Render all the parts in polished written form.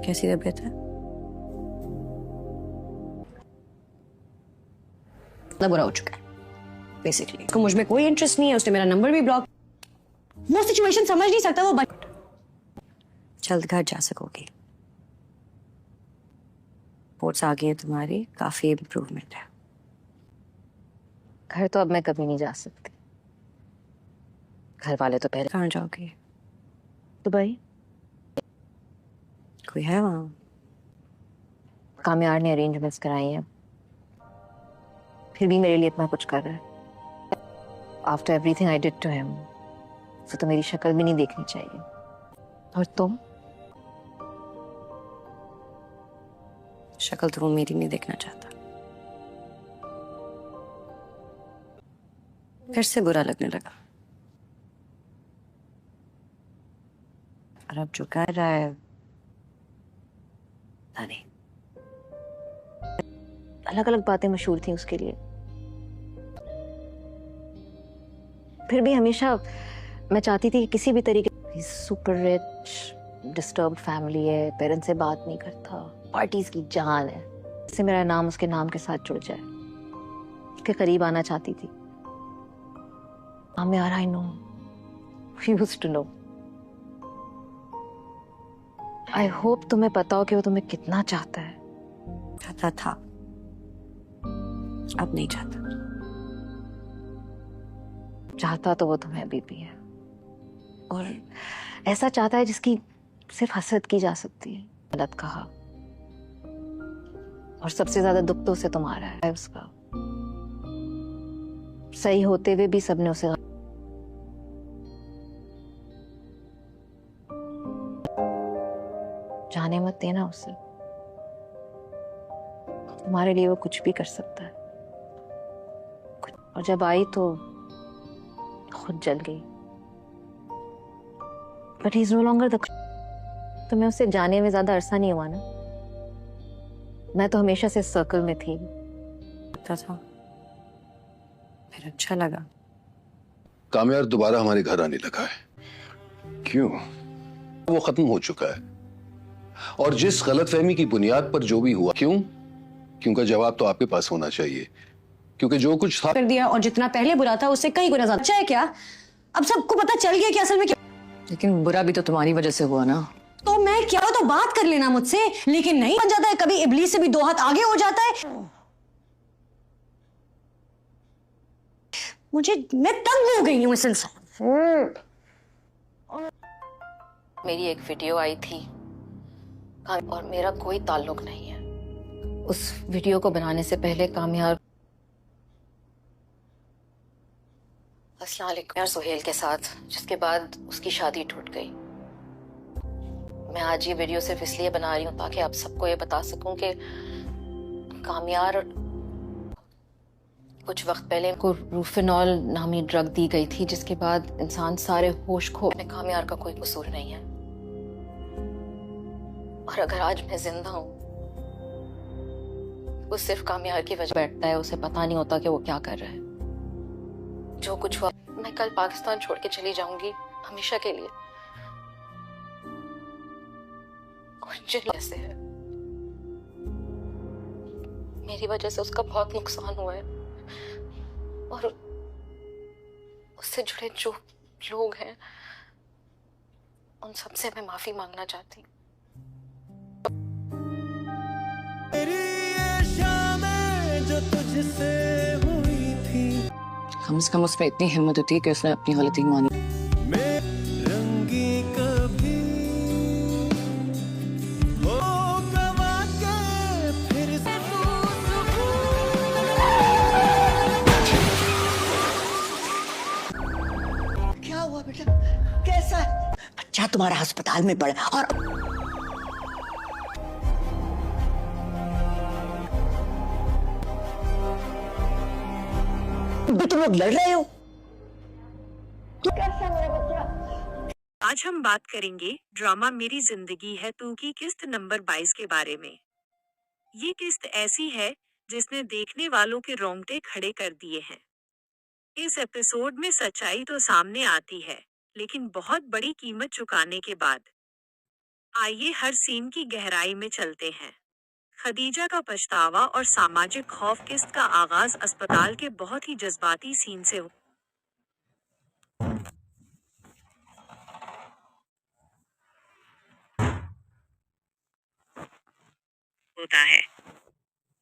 कैसी तबीयत है? इतना बुरा हो चुका है बेसिकली। उसको मुझ में कोई इंटरेस्ट नहीं है, उसने मेरा नंबर भी ब्लॉक। वो सिचुएशन समझ नहीं सकता वो। जल्द घर जा सकोगी। रिपोर्ट्स आ गई है तुम्हारी, काफी इम्प्रूवमेंट है। घर तो अब मैं कभी नहीं जा सकती। घर वाले तो पहले। कहाँ जाओगी? दुबई। कोई है वहाँ? कामयार ने अरेंजमेंट्स कराई हैं, फिर भी मेरे लिए इतना कुछ कर रहा है। After everything I did to him, उसे तो मेरी शक्ल भी नहीं देखनी चाहिए। और तुम? शक्ल तो वो मेरी नहीं देखना चाहता। फिर से बुरा लगने लगा। और अब जो कर रहा है पता नहीं। अलग अलग बातें मशहूर थी उसके लिए, फिर भी हमेशा मैं चाहती थी कि किसी भी तरीके। सुपर रिच डिस्टर्ब्ड फैमिली है, पेरेंट्स से बात नहीं करता, पार्टीज की जान है। इससे मेरा नाम उसके नाम के साथ जुड़ जाए, उसके करीब आना चाहती थी। यार I know, used to know. I hope तुम्हें पता हो कि वो तुम्हें कितना चाहता है। चाहता था, अब नहीं चाहता। चाहता तो वो तुम्हें अभी भी है, और ऐसा चाहता है जिसकी सिर्फ हसरत की जा सकती है। गलत कहा, और सबसे ज्यादा दुख तो उसे तुम्हारा है, उसका। सही होते हुए भी सबने उसे। जाने मत देना उसे, तुम्हारे लिए वो कुछ भी कर सकता है। और जब आई तो खुद जल गई। But he is no longer the. तुम्हें उससे जाने में ज्यादा अरसा नहीं हुआ ना। मैं तो हमेशा से सर्कल में थी। लगता था, फिर अच्छा लगा। कामयार दोबारा हमारे घर आने लगा है। क्यों? वो खत्म हो चुका है, और जिस गलतफहमी की बुनियाद पर जो भी हुआ, क्यों का जवाब तो आपके पास होना चाहिए, क्योंकि जो कुछ था कर दिया, और जितना पहले बुरा था उससे कई गुना ज्यादा अच्छा है। क्या अब सबको पता चल गया कि असल में क्या? लेकिन बुरा भी तो तुम्हारी वजह से हुआ ना। तो मैं क्या, तो बात कर लेना मुझसे। लेकिन नहीं बन जाता है, कभी इबलीस से भी 2 हाथ आगे हो जाता है। मैं तंग हो गई हूं इस इंसान। मेरी एक वीडियो आई थी और मेरा कोई ताल्लुक नहीं है। उस वीडियो को बनाने से पहले कामयार अस्सलाम वालेकुम सुहेल के साथ, जिसके बाद उसकी शादी टूट गई। मैं आज ये वीडियो सिर्फ इसलिए बना रही हूँ ताकि आप सबको ये बता सकूं कि कामयार कुछ वक्त पहले को रूफेनॉल नामी ड्रग दी गई थी, जिसके बाद इंसान सारे होश खो। कामयार का कोई कसूर नहीं है, और अगर आज मैं जिंदा हूं वो सिर्फ कामयार की वजह बैठता है। उसे पता नहीं होता कि वो क्या कर रहा है। जो कुछ हुआ, मैं कल पाकिस्तान छोड़ के चली जाऊंगी हमेशा के लिए। ऐसे है, मेरी वजह से उसका बहुत नुकसान हुआ है, और उससे जुड़े जो लोग हैं उन सबसे मैं माफी मांगना चाहती हूँ। जो तुझसे हुई थी, कम से कम उसमें इतनी हिम्मत होती है कि उसने अपनी गलती मानी। मैं रंगी कभी हो गवा के फिर क्या हुआ बेटा, कैसा है? बच्चा तुम्हारा अस्पताल में पड़ा, और भी तुम लोग लड़ रहे हो। कैसा मेरा बच्चा? आज हम बात करेंगे ड्रामा मेरी जिंदगी है तू की किस्त नंबर 22 के बारे में। ये किस्त ऐसी है जिसने देखने वालों के रोंगटे खड़े कर दिए हैं। इस एपिसोड में सच्चाई तो सामने आती है, लेकिन बहुत बड़ी कीमत चुकाने के बाद। आइए हर सीन की गहराई में चलते हैं। खदीजा का पछतावा और सामाजिक खौफ। किस्त का आगाज अस्पताल के बहुत ही जज्बाती सीन से होता है।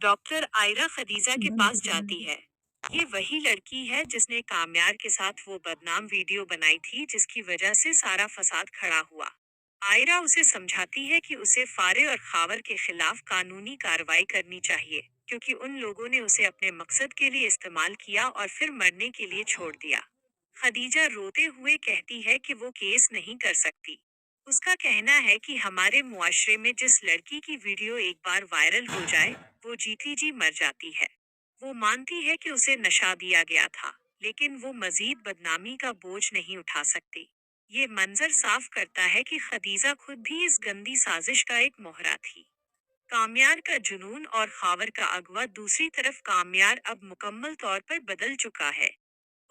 डॉक्टर आयरा खदीजा के पास जाती है। ये वही लड़की है जिसने काम्यार के साथ वो बदनाम वीडियो बनाई थी जिसकी वजह से सारा फसाद खड़ा हुआ। आयरा उसे समझाती है कि उसे फारे और खावर के खिलाफ कानूनी कार्रवाई करनी चाहिए, क्योंकि उन लोगों ने उसे अपने मकसद के लिए इस्तेमाल किया और फिर मरने के लिए छोड़ दिया। खदीजा रोते हुए कहती है कि वो केस नहीं कर सकती। उसका कहना है कि हमारे मुआशरे में जिस लड़की की वीडियो एक बार वायरल हो जाए, वो जीती जी मर जाती है। वो मानती है कि उसे नशा दिया गया था, लेकिन वो मजीद बदनामी का बोझ नहीं उठा सकती। ये मंजर साफ करता है कि खदीजा खुद भी इस गंदी साजिश का एक मोहरा थी। काम्यार का जुनून और खावर का अगवा। दूसरी तरफ काम्यार अब मुकम्मल तौर पर बदल चुका है।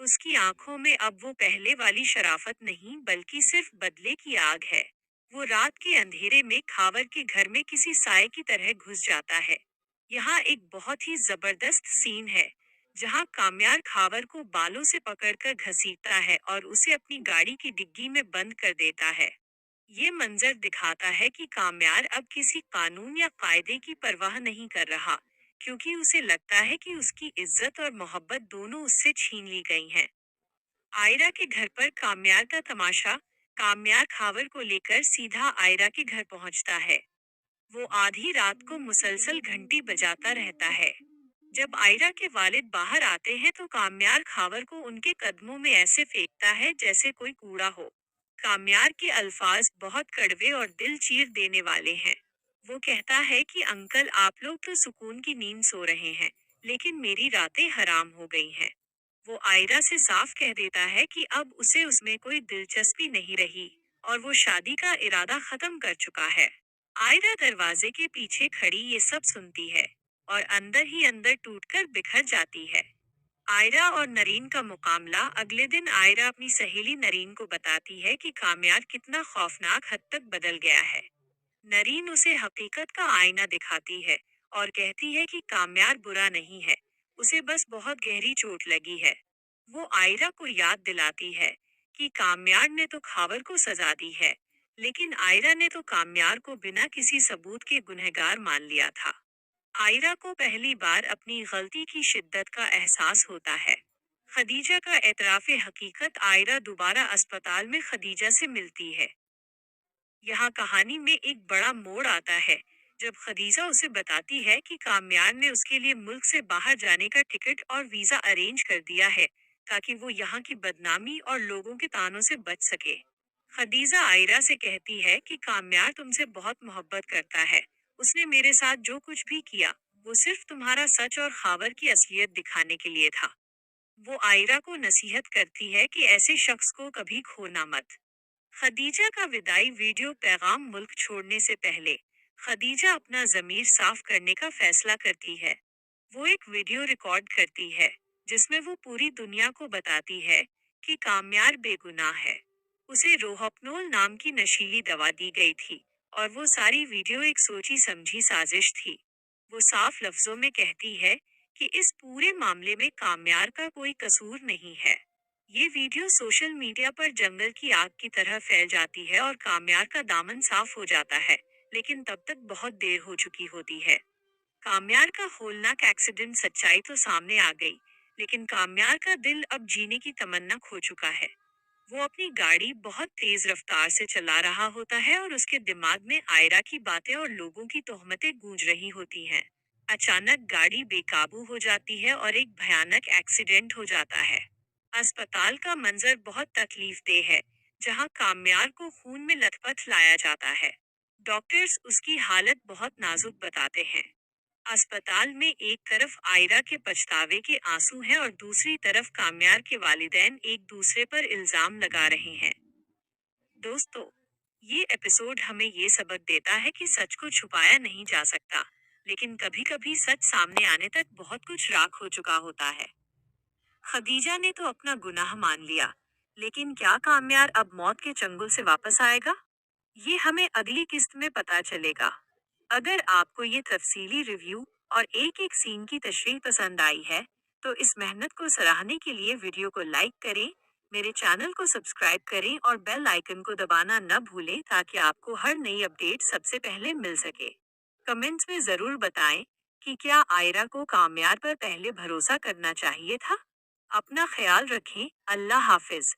उसकी आंखों में अब वो पहले वाली शराफत नहीं बल्कि सिर्फ बदले की आग है। वो रात के अंधेरे में खावर के घर में किसी साए की तरह घुस जाता है। यहाँ एक बहुत ही जबरदस्त सीन है जहाँ काम्यार खावर को बालों से पकड़कर घसीटता है और उसे अपनी गाड़ी की डिग्गी में बंद कर देता है। ये मंजर दिखाता है कि काम्यार अब किसी कानून या कायदे की परवाह नहीं कर रहा, क्योंकि उसे लगता है कि उसकी इज्जत और मोहब्बत दोनों उससे छीन ली गई हैं। आयरा के घर पर काम्यार का तमाशा। काम्यार खावर को लेकर सीधा आयरा के घर पहुंचता है। वो आधी रात को मुसलसल घंटी बजाता रहता है। जब आयरा के वालिद बाहर आते हैं तो काम्यार खावर को उनके कदमों में ऐसे फेंकता है जैसे कोई कूड़ा हो। काम्यार के अल्फाज बहुत कड़वे और दिल चीर देने वाले हैं। वो कहता है कि अंकल, आप लोग तो सुकून की नींद सो रहे हैं, लेकिन मेरी रातें हराम हो गई हैं। वो आयरा से साफ कह देता है कि अब उसे उसमें कोई दिलचस्पी नहीं रही और वो शादी का इरादा खत्म कर चुका है। आयरा दरवाजे के पीछे खड़ी ये सब सुनती है और अंदर ही अंदर टूटकर बिखर जाती है। आयरा और नरीन का मुकाबला। अगले दिन आयरा अपनी सहेली नरीन को बताती है कि काम्यार कितना खौफनाक हद तक बदल गया है। नरीन उसे हकीकत का आईना दिखाती है और कहती है कि काम्यार बुरा नहीं है, उसे बस बहुत गहरी चोट लगी है। वो आयरा को याद दिलाती है कि काम्यार ने तो खावर को सजा दी है, लेकिन आयरा ने तो काम्यार को बिना किसी सबूत के गुनहगार मान लिया था। आयरा को पहली बार अपनी गलती की शिद्दत का एहसास होता है। खदीजा का एतराफ़े हकीकत। आयरा दोबारा अस्पताल में खदीजा से मिलती है। यहाँ कहानी में एक बड़ा मोड़ आता है जब खदीजा उसे बताती है कि काम्यार ने उसके लिए मुल्क से बाहर जाने का टिकट और वीजा अरेंज कर दिया है ताकि वो यहाँ की बदनामी और लोगों के तानों से बच सके। खदीजा आयरा से कहती है कि काम्यार तुमसे बहुत मोहब्बत करता है। उसने मेरे साथ जो कुछ भी किया, वो सिर्फ तुम्हारा सच और खावर की असलियत दिखाने के लिए था। वो आयरा को नसीहत करती है कि ऐसे शख्स को कभी खोना मत। खदीजा का विदाई वीडियो पैगाम। मुल्क छोड़ने से पहले खदीजा अपना ज़मीर साफ करने का फैसला करती है। वो एक वीडियो रिकॉर्ड करती है जिसमें वो पूरी दुनिया को बताती है कि काम्यार बेगुनाह है। उसे रोहपनोल नाम की नशीली दवा दी गई थी और वो सारी वीडियो एक सोची समझी साजिश थी। वो साफ लफ्जों में कहती है कि इस पूरे मामले में काम्यार का कोई कसूर नहीं है। ये वीडियो सोशल मीडिया पर जंगल की आग की तरह फैल जाती है और काम्यार का दामन साफ हो जाता है, लेकिन तब तक बहुत देर हो चुकी होती है। काम्यार का होलनाक एक्सीडेंट। सच्चाई तो सामने आ गई, लेकिन काम्यार का दिल अब जीने की तमन्ना खो चुका है। वो अपनी गाड़ी बहुत तेज रफ्तार से चला रहा होता है और उसके दिमाग में आयरा की बातें और लोगों की तोहमतें गूंज रही होती हैं। अचानक गाड़ी बेकाबू हो जाती है और एक भयानक एक्सीडेंट हो जाता है। अस्पताल का मंजर बहुत तकलीफदेह है, जहां काम्यार को खून में लथपथ लाया जाता है। डॉक्टर्स उसकी हालत बहुत नाजुक बताते हैं। अस्पताल में एक तरफ आयरा के पछतावे के आंसू हैं और दूसरी तरफ काम्यार के वालिदैन एक दूसरे पर इल्जाम लगा रहे हैं। दोस्तों, ये एपिसोड हमें ये सबक देता है कि सच को छुपाया नहीं जा सकता, लेकिन कभी-कभी सच सामने आने तक बहुत कुछ राख हो चुका होता है। खदीजा ने तो अपना गुनाह मान लिया, लेकिन क्या काम्यार अब मौत के चंगुल से वापस आएगा? ये हमें अगली किस्त में पता चलेगा। अगर आपको ये तफसीली रिव्यू और एक एक सीन की तशरीह पसंद आई है, तो इस मेहनत को सराहने के लिए वीडियो को लाइक करें, मेरे चैनल को सब्सक्राइब करें और बेल आइकन को दबाना न भूलें ताकि आपको हर नई अपडेट सबसे पहले मिल सके। कमेंट्स में जरूर बताएं कि क्या आयरा को कामयार पर पहले भरोसा करना चाहिए था। अपना ख्याल रखें। अल्लाह हाफिज।